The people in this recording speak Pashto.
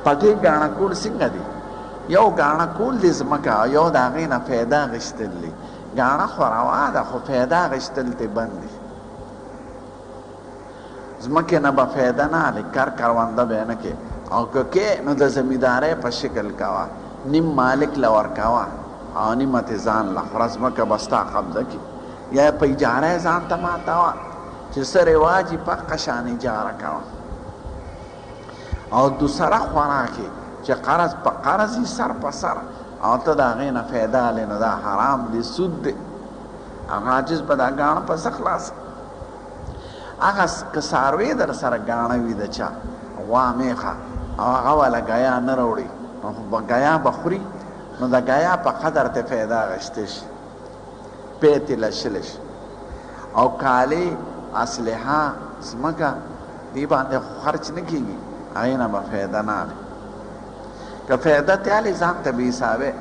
پټې ګاڼه کول څنګه دي؟ یو ګاڼه کول دي ځمکه، یو د هغې نه فایده اخیستل دي. ګاڼه خو روا ده، خو فایده اخیستل ترې بند دي. ځمکې نه به فایده نه اخلې، کر کرونده به یې نه کې، او که کې نو د زمیندارۍ په شکل کوه، نیم مالک له ورکوه او نیمه ترې ځان له خوره، ځمکه به ستا قبضه کړي، یا په اجاره یې ځان ته ماتوه، چې څه رواج یې په هغه شان اجاره کوه. او دوسره خوراک یې چې قرض په قرض یې سر په سر، او ته د هغې نه فایده اخلې، نو دا حرام دی، سود دی. هغه عاجز به دا ګاڼه پسه خلاص. هغه که څاروی در سره ګاڼه وي د چا، غوا میخه، او هغه والا ګیا نه راوړي، نو ګیا به خوري، نو د ګیا په قدر ته فایده اخیستی شي، پی ترې لشلی شي. او کالي، اسلحه، ځمکه دې باندې خرچ نه کېږي، هغې نه به فایده نه اخلي. که فایده تې اخلي ځان ته بې حسابې